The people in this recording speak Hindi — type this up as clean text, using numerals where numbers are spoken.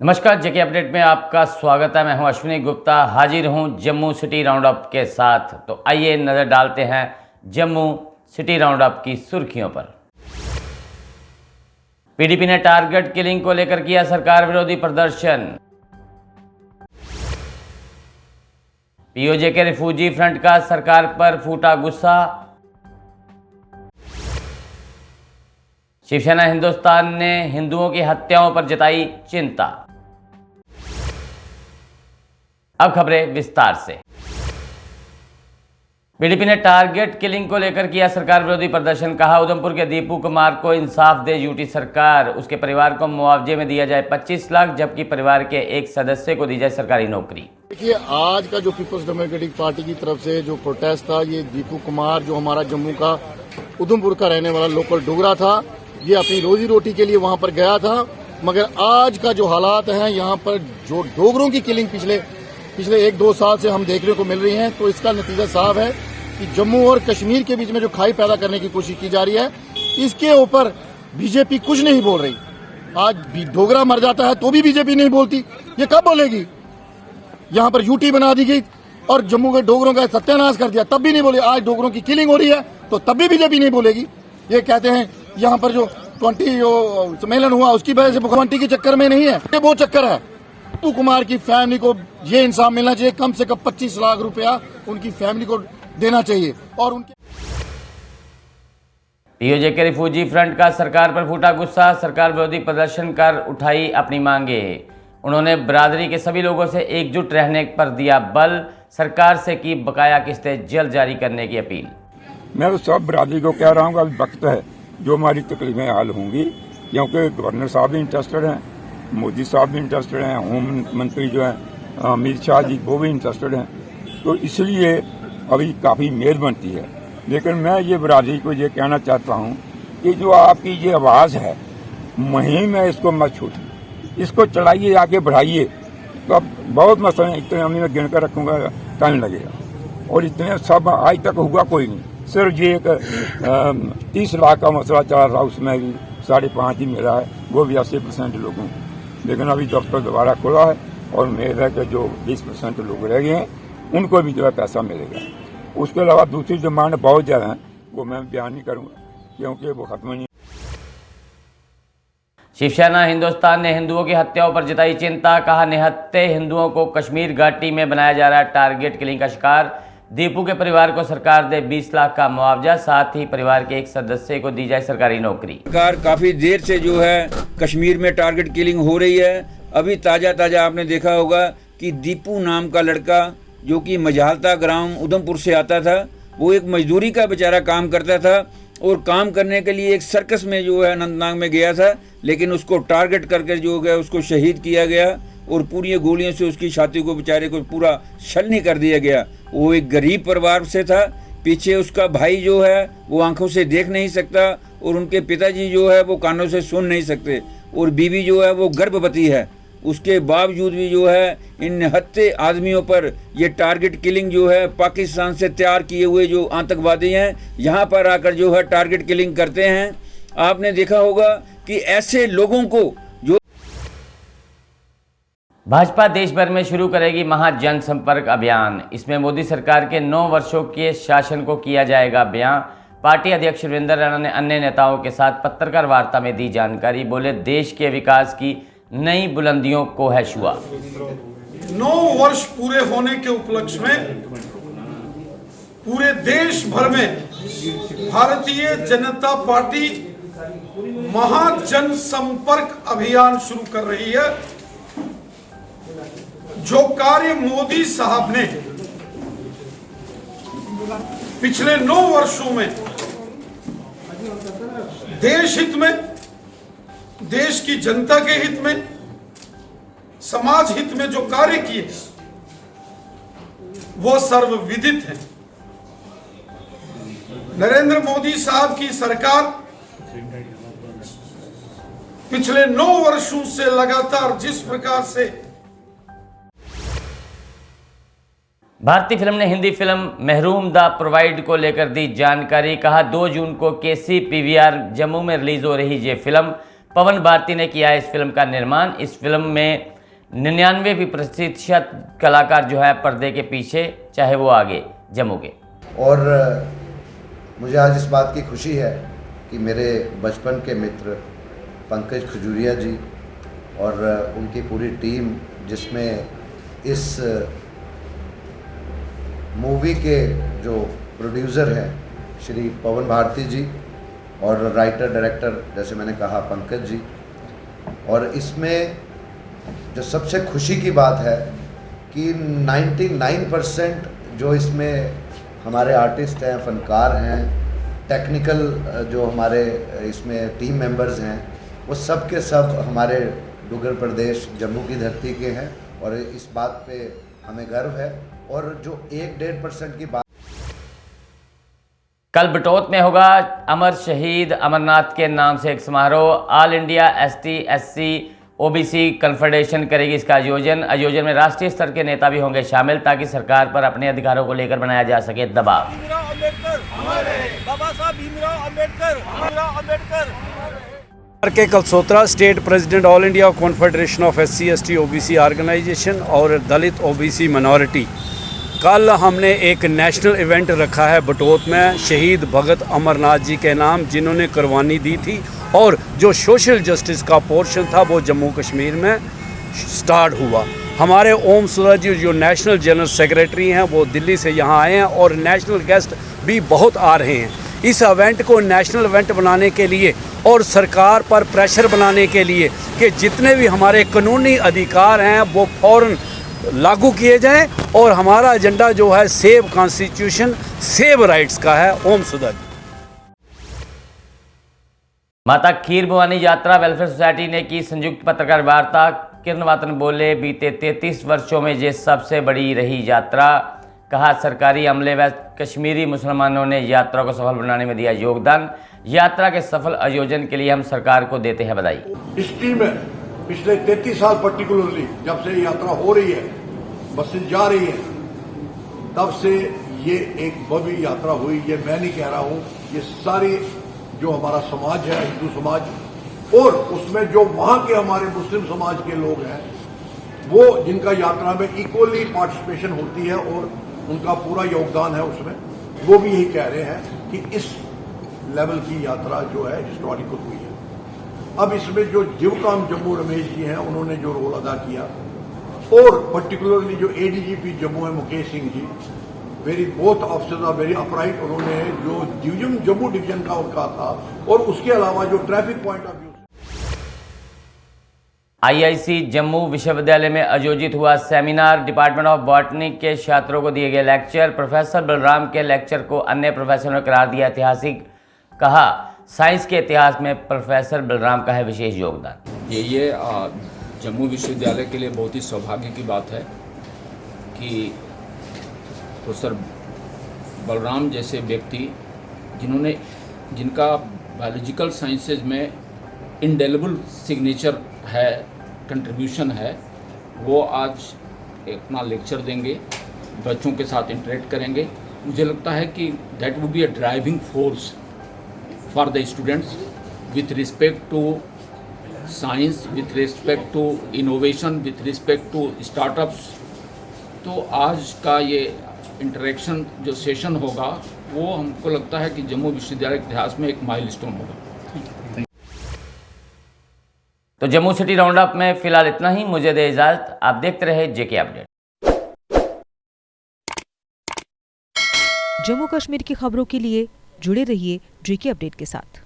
नमस्कार, जेके अपडेट में आपका स्वागत है। मैं हूं अश्विनी गुप्ता, हाजिर हूं जम्मू सिटी राउंड अप के साथ। तो आइए नजर डालते हैं जम्मू सिटी राउंड अप की सुर्खियों पर। पीडीपी ने टारगेट किलिंग को लेकर किया सरकार विरोधी प्रदर्शन। पीओजे के रिफ्यूजी फ्रंट का सरकार पर फूटा गुस्सा। शिवसेना हिंदुस्तान ने हिंदुओं की हत्याओं पर जताई चिंता। अब खबरें विस्तार से। पीडीपी ने टारगेट किलिंग को लेकर किया सरकार विरोधी प्रदर्शन। कहा, उधमपुर के दीपू कुमार को इंसाफ दे यूटी सरकार। उसके परिवार को मुआवजे में दिया जाए 25 लाख, जबकि परिवार के एक सदस्य को दी जाए सरकारी नौकरी। देखिए, आज का जो पीपल्स डेमोक्रेटिक पार्टी की तरफ से जो प्रोटेस्ट था, ये दीपू कुमार जो हमारा जम्मू का उधमपुर का रहने वाला लोकल डोगरा था, ये अपनी रोजी रोटी के लिए वहां पर गया था। मगर आज का जो हालात हैं, यहाँ पर जो डोगरों की किलिंग पिछले 1-2 साल से हम देखने को मिल रही है, तो इसका नतीजा साफ है कि जम्मू और कश्मीर के बीच में जो खाई पैदा करने की कोशिश की जा रही है, इसके ऊपर बीजेपी कुछ नहीं बोल रही। आज भी डोगरा मर जाता है तो भी बीजेपी नहीं बोलती, ये कब बोलेगी? यहाँ पर यूटी बना दी गई और जम्मू के डोगरों का सत्यानाश कर दिया, तब भी नहीं बोले। आज डोगरों की किलिंग हो रही है तो तब भी बीजेपी नहीं बोलेगी। ये कहते हैं यहाँ पर जो 20 सम्मेलन हुआ उसकी वजह से 20 के चक्कर में नहीं है, ये वो चक्कर है। दीपू कुमार की फैमिली को ये इंसाफ मिलना चाहिए, कम से कम 25 लाख रुपया उनकी फैमिली को देना चाहिए। और उनके पीओजे के रिफ्यूजी फ्रंट का सरकार पर फूटा गुस्सा। सरकार विरोधी प्रदर्शन कर उठाई अपनी मांगे। उन्होंने बरादरी के सभी लोगों से एकजुट रहने पर दिया बल। सरकार से की बकाया किस्तें जल्द जारी करने की अपील। मैं तो सब बरादरी को कह रहा हूँ, अभी वक्त है जो हमारी तकलीफें हल होंगी, क्योंकि गवर्नर साहब भी इंटरेस्टेड हैं, मोदी साहब भी इंटरेस्टेड हैं, होम मंत्री जो है अमित शाह जी वो भी इंटरेस्टेड हैं। तो इसलिए अभी काफ़ी मेल बनती है। लेकिन मैं ये बरादरी को ये कहना चाहता हूँ कि जो आपकी ये आवाज़ है, मुहिम है, इसको मत छोड़िए, इसको चलाइए, आगे बढ़ाइए। तो अब बहुत मसले, इतने अभी मैं गिनकर रखूँगा, टाइम लगेगा। और इतने सब आज तक हुआ कोई नहीं। सिर्फ ये एक 30 लाख का मसला चल रहा, उसमें भी 5.5 ही मिला है, वो भी 80% लोगों को। लेकिन अभी दफ्तर दोबारा खुला है और उम्मीद है कि जो 20% लोग रह गए हैं उनको भी जो है पैसा मिलेगा। उसके अलावा दूसरी डिमांड बहुत ज़्यादा है, वो मैं बयान नहीं करूँगा क्योंकि वो खत्म नहीं। शिवसेना हिंदुस्तान ने हिंदुओं की हत्याओं पर जताई चिंता। कहा, निहत्थे हिंदुओं को कश्मीर घाटी में बनाया जा रहा है टारगेट किलिंग का शिकार। दीपू के परिवार को सरकार दे 20 लाख का मुआवजा, साथ ही परिवार के एक सदस्य को दी जाए सरकारी नौकरी। सरकार काफी देर से जो है कश्मीर में टारगेट किलिंग हो रही है। अभी ताजा आपने देखा होगा कि दीपू नाम का लड़का जो कि मजालता ग्राम उधमपुर से आता था, वो एक मजदूरी का बेचारा काम करता था और काम करने के लिए एक सर्कस में जो है अनंतनाग में गया था, लेकिन उसको टारगेट करके जो है उसको शहीद किया गया और पूरी गोलियों से उसकी छाती को बेचारे को पूरा छलनी कर दिया गया। वो एक गरीब परिवार से था, पीछे उसका भाई जो है वो आंखों से देख नहीं सकता और उनके पिताजी जो है वो कानों से सुन नहीं सकते और बीवी जो है वो गर्भवती है। उसके बावजूद भी जो है इन निहत्थे आदमियों पर ये टारगेट किलिंग जो है पाकिस्तान से तैयार किए हुए जो आतंकवादी हैं, यहाँ पर आकर जो है टारगेट किलिंग करते हैं। आपने देखा होगा कि ऐसे लोगों को भाजपा देश भर में शुरू करेगी महा जनसंपर्क अभियान। इसमें मोदी सरकार के 9 वर्षों के शासन को किया जाएगा बयां। पार्टी अध्यक्ष वीरेंद्र राणा ने अन्य नेताओं के साथ पत्रकार वार्ता में दी जानकारी। बोले, देश के विकास की नई बुलंदियों को है छुआ। 9 वर्ष पूरे होने के उपलक्ष्य में पूरे देश भर में भारतीय जनता पार्टी महा जनसंपर्क अभियान शुरू कर रही है। जो कार्य मोदी साहब ने पिछले 9 वर्षों में देश हित में, देश की जनता के हित में, समाज हित में जो कार्य किए वो सर्वविदित है। नरेंद्र मोदी साहब की सरकार पिछले 9 वर्षों से लगातार जिस प्रकार से भारतीय फिल्म ने हिंदी फिल्म महरूम द प्रोवाइड को लेकर दी जानकारी। कहा, 2 जून को केसी पीवीआर जम्मू में रिलीज हो रही ये फिल्म पवन भारती ने किया है इस फिल्म का निर्माण। इस फिल्म में 99% कलाकार जो है पर्दे के पीछे, चाहे वो आगे जम्मू के। और मुझे आज इस बात की खुशी है कि मेरे बचपन के मित्र पंकज खजूरिया जी और उनकी पूरी टीम, जिसमें इस मूवी के जो प्रोड्यूसर हैं श्री पवन भारती जी और राइटर डायरेक्टर जैसे मैंने कहा पंकज जी, और इसमें जो सबसे खुशी की बात है कि 99% जो इसमें हमारे आर्टिस्ट हैं, फनकार हैं, टेक्निकल जो हमारे इसमें टीम मेंबर्स हैं, वो सब के सब हमारे डुग्गर प्रदेश जम्मू की धरती के हैं और इस बात पे हमें गर्व है। और जो 1-1.5% की बात कल बटोत में होगा अमर शहीद अमरनाथ के नाम से एक समारोह। All India ST/SC OBC confederation करेगी इसका आयोजन में राष्ट्रीय स्तर के नेता भी होंगे शामिल, ताकि सरकार पर अपने अधिकारों को लेकर बनाया जा सके दबाव। K Kalsotra state president all India confederation of SC/ST OBC organisation और दलित OBC माइनॉरिटी, कल हमने एक नेशनल इवेंट रखा है बटोत में शहीद भगत अमरनाथ जी के नाम, जिन्होंने कुर्बानी दी थी। और जो सोशल जस्टिस का पोर्शन था वो जम्मू कश्मीर में स्टार्ट हुआ। हमारे ओम सूरज जी जो नेशनल जनरल सेक्रेटरी हैं वो दिल्ली से यहाँ आए हैं और नेशनल गेस्ट भी बहुत आ रहे हैं। इस इवेंट को नेशनल इवेंट बनाने के लिए और सरकार पर प्रेशर बनाने के लिए कि जितने भी हमारे कानूनी अधिकार हैं वो फ़ौरन लागू किए जाएं, और हमारा एजेंडा जो है सेव कॉन्स्टिट्यूशन सेव राइट्स का है। ओम सूरज। माता खीर भवानी यात्रा वेलफेयर सोसाइटी ने की संयुक्त पत्रकार वार्ता। किरण वातन बोले, बीते 33 वर्षों में ये सबसे बड़ी रही यात्रा। कहा, सरकारी अमले व कश्मीरी मुसलमानों ने यात्रा को सफल बनाने में दिया योगदान। यात्रा के सफल आयोजन के लिए हम सरकार को देते हैं बधाई। हिस्ट्री में पिछले 33 साल पर्टिकुलरली जब से यात्रा हो रही है, बसें जा रही हैं, तब से ये एक भव्य यात्रा हुई। ये मैं नहीं कह रहा हूं, ये सारी जो हमारा समाज है, हिंदू समाज, और उसमें जो वहां के हमारे मुस्लिम समाज के लोग हैं, वो जिनका यात्रा में इक्वली पार्टिसिपेशन होती है और उनका पूरा योगदान है उसमें, वो भी यही कह रहे हैं कि इस लेवल की यात्रा जो है हिस्टोरिकल हुई है। अब इसमें जो जीवकाम जम्मू रमेश जी हैं, उन्होंने जो रोल अदा किया, और पर्टिकुलरली जो ADGP जम्मू है Mukesh Singh ji, both officers are very upright. उन्होंने जो डिवीजन जम्मू डिवीजन का उनका था, और उसके अलावा जो traffic point of view IIC Jammu विश्वविद्यालय में आयोजित हुआ सेमिनार। डिपार्टमेंट ऑफ बॉटनी के छात्रों को दिए गए लेक्चर। प्रोफेसर बलराम के लेक्चर को अन्य प्रोफेसरों ने करार दिया ऐतिहासिक। कहा, साइंस के इतिहास में प्रोफेसर बलराम का है विशेष योगदान। ये जम्मू विश्वविद्यालय के लिए बहुत ही सौभाग्य की बात है कि प्रोफेसर बलराम जैसे व्यक्ति, जिनका बायोलॉजिकल साइंसेज में इंडेलिबल सिग्नेचर है, कंट्रीब्यूशन है, वो आज अपना लेक्चर देंगे, बच्चों के साथ इंटरेक्ट करेंगे। मुझे लगता है कि that would be a driving force for the students with respect to science, with respect to innovation, with respect to startups. तो आज का ये इंटरेक्शन जो सेशन होगा, वो हमको लगता है कि जम्मू विश्वविद्यालय के इतिहास में एक माइलस्टोन होगा। तो जम्मू सिटी राउंड अप में फिलहाल इतना ही। मुझे दे इजाजत। आप देखते रहे JK अपडेट। जम्मू कश्मीर की खबरों के लिए जुड़े रहिए JK अपडेट के साथ।